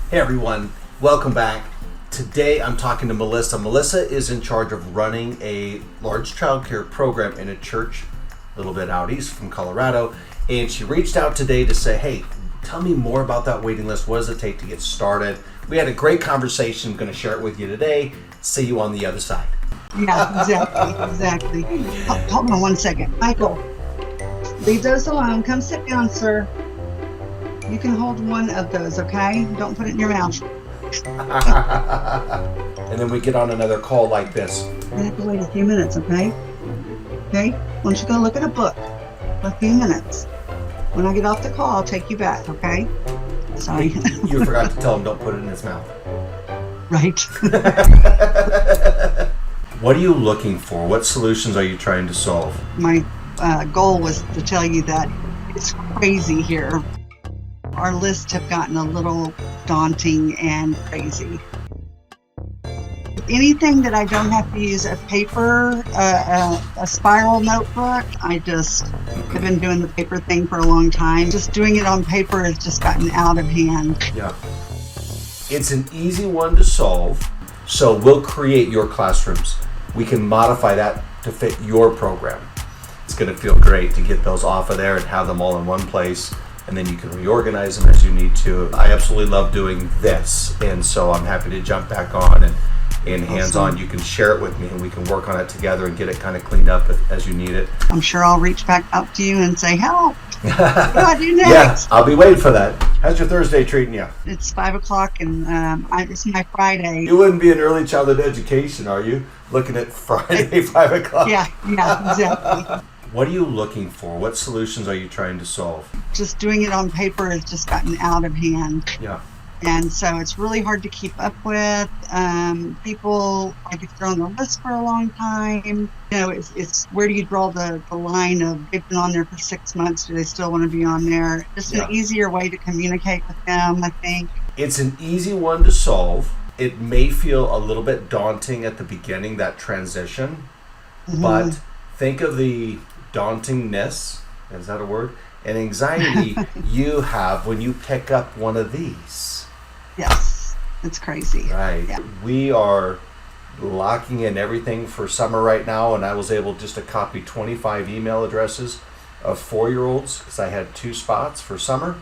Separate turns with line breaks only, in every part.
Hey everyone, welcome back. Today I'm talking to Melissa. Melissa is in charge of running a large childcare program in a church a little bit out east from Colorado. And she reached out today to say, hey, tell me more about that waiting list. What does it take to get started? We had a great conversation. I'm going to share it with you today. See you on the other side.
Yeah, exactly. Hold on one second. Michael, leave those alone. Come sit down, sir. You can hold one of those, okay? Don't put it in your mouth.
And then we get on another call like this.
You have to wait a few minutes, okay? Okay? Why don't you go look at a book for a few minutes? When I get off the call, I'll take you back, okay? Sorry.
You forgot to tell him don't put it in his mouth.
Right.
What are you looking for? What solutions are you trying to solve?
My goal was to tell you that it's crazy here. Our lists have gotten a little daunting and crazy. Anything that I don't have to use a paper, a spiral notebook, I just have been doing the paper thing for a long time. Just doing it on paper has just gotten out of hand.
Yeah. It's an easy one to solve, so we'll create your classrooms. We can modify that to fit your program. It's going to feel great to get those off of there and have them all in one place, and then you can reorganize them as you need to. I absolutely love doing this, and so I'm happy to jump back on and hands-on. You can share it with me, and we can work on it together and get it kind of cleaned up as you need it.
I'm sure I'll reach back out to you and say, help. What do I do next?
Yeah, I'll be waiting for that. How's your Thursday treating you?
It's 5 o'clock, and it's my Friday.
You wouldn't be in early childhood education, are you? Looking at Friday, 5 o'clock?
Yeah, exactly.
What are you looking for? What solutions are you trying to solve?
Just doing it on paper has just gotten out of hand.
Yeah.
And so it's really hard to keep up with. People, like if they're on the list for a long time, it's where do you draw the line of they've been on there for 6 months, do they still want to be on there? Just an easier way to communicate with them, I think.
It's an easy one to solve. It may feel a little bit daunting at the beginning, that transition, but think of the dauntingness, is that a word? And anxiety you have when you pick up one of these.
Yes, it's crazy.
Right.
Yeah.
We are locking in everything for summer right now, and I was able just to copy 25 email addresses of 4-year-olds because I had 2 spots for summer,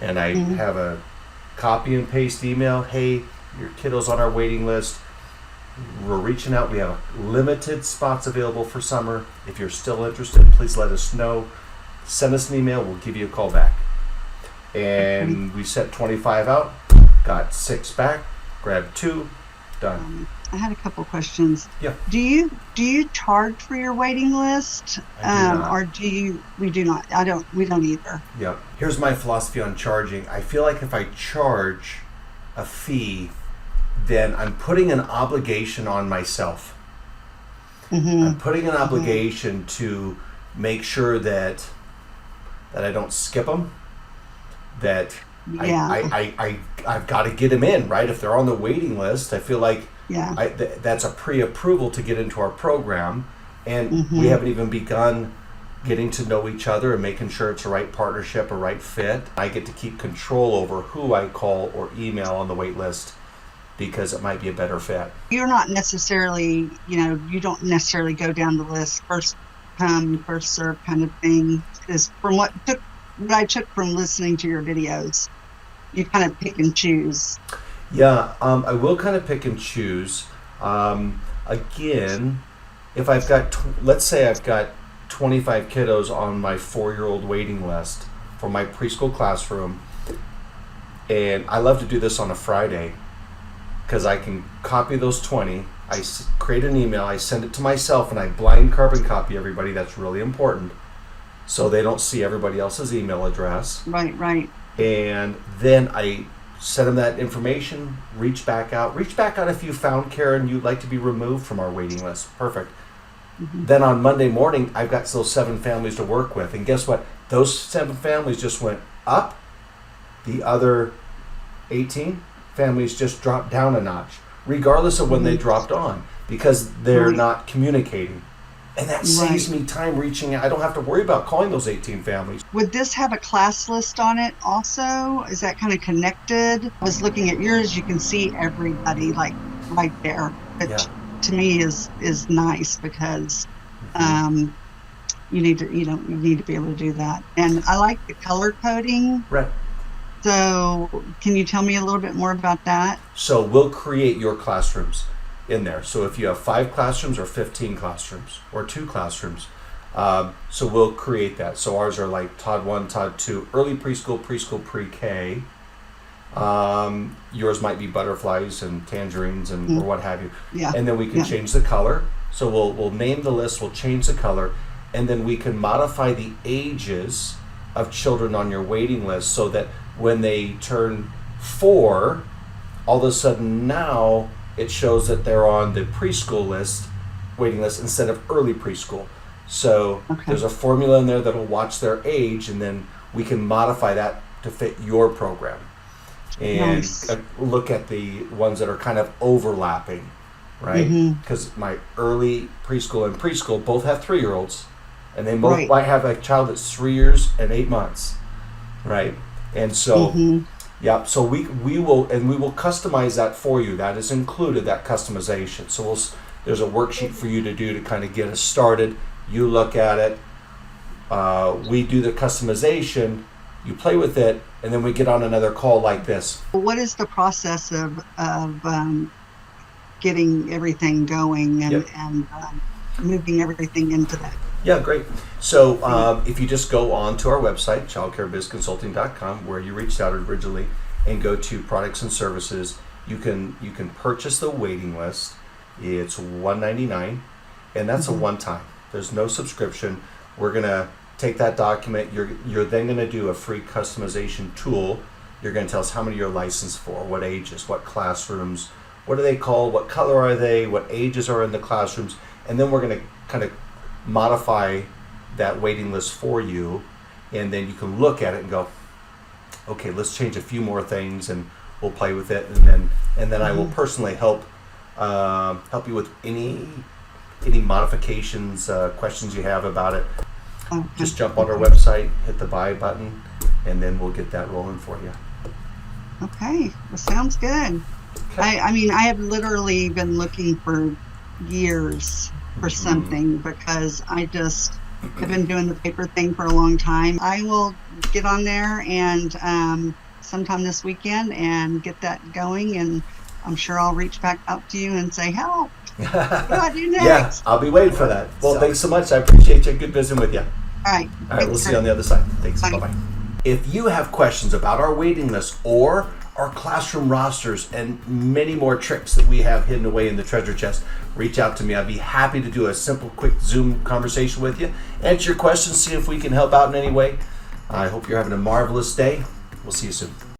and I have a copy and paste email. Hey, your kiddo's on our waiting list. We're reaching out. We have limited spots available for summer. If you're still interested, please let us know. Send us an email. We'll give you a call back. And we set 25 out. Got 6 back. Grabbed 2. Done.
I had a couple questions.
Yeah.
Do you charge for your waiting list? Or do you? We do not. We don't either.
Yeah. Here's my philosophy on charging. I feel like if I charge a fee, then I'm putting an obligation on myself. I'm putting an obligation to make sure that I don't skip them, that I've got to get them in, right? If they're on the waiting list, I feel like that's a pre-approval to get into our program, and we haven't even begun getting to know each other and making sure it's a right partnership, a right fit. I get to keep control over who I call or email on the wait list because it might be a better fit.
You're not necessarily, you don't necessarily go down the list first come, first serve kind of thing. Because from what I took from listening to your videos, you kind of pick and choose.
Yeah, I will kind of pick and choose. Again, if I've got, let's say I've got 25 kiddos on my 4-year-old waiting list for my preschool classroom, and I love to do this on a Friday because I can copy those 20. I create an email, I send it to myself, and I blind carbon copy everybody. That's really important, so they don't see everybody else's email address.
Right.
And then I send them that information, reach back out if you found Karen you'd like to be removed from our waiting list. Perfect. Then on Monday morning, I've got those 7 families to work with, and guess what? Those 7 families just went up. The other 18 families just dropped down a notch, regardless of when they dropped on, because they're not communicating. And that saves me time reaching out. I don't have to worry about calling those 18 families.
Would this have a class list on it also? Is that kind of connected? I was looking at yours, you can see everybody like right there, which to me is nice because you need to be able to do that. And I like the color coding.
Right.
So can you tell me a little bit more about that?
So we'll create your classrooms in there. So if you have 5 classrooms or 15 classrooms or 2 classrooms, so we'll create that. So ours are like Todd 1, Todd 2, early preschool, pre-K. Yours might be butterflies and tangerines and or what have you.
Yeah.
And then we can change the color. So we'll name the list, we'll change the color, and then we can modify the ages of children on your waiting list so that when they turn 4, all of a sudden now it shows that they're on the preschool list, waiting list, instead of early preschool. So there's a formula in there that'll watch their age, and then we can modify that to fit your program. And look at the ones that are kind of overlapping, right? Because my early preschool and preschool both have 3-year-olds, and they both might have a child that's 3 years and 8 months, right? And so, so we will customize that for you. That is included, that customization. So there's a worksheet for you to do to kind of get us started. You look at it, we do the customization, you play with it, and then we get on another call like this.
What is the process of getting everything going and moving everything into that?
Yeah, great. So if you just go on to our website, childcarebizconsulting.com, where you reached out originally, and go to products and services, you can purchase the waiting list. It's $199, and that's a one-time. There's no subscription. We're gonna take that document. You're then gonna do a free customization tool. You're gonna tell us how many you're licensed for, what ages, what classrooms, what are they called, what color are they, what ages are in the classrooms, and then we're gonna kind of modify that waiting list for you, and then you can look at it and go, okay, let's change a few more things, and we'll play with it, and then I will personally help you with any modifications, questions you have about it. Just jump on our website, hit the buy button, and then we'll get that rolling for you.
Okay, well, sounds good. I mean, I have literally been looking for years for something because I just have been doing the paper thing for a long time. I will get on there and sometime this weekend and get that going, and I'm sure I'll reach back out to you and say, help, what do I do next?
Yeah, I'll be waiting for that. Well, thanks so much. I appreciate you. Good visiting with you.
All right.
All right, we'll see you on the other side. Thanks. Bye-bye. If you have questions about our waiting list or our classroom rosters and many more tricks that we have hidden away in the treasure chest, reach out to me. I'd be happy to do a simple, quick Zoom conversation with you, answer your questions, see if we can help out in any way. I hope you're having a marvelous day. We'll see you soon.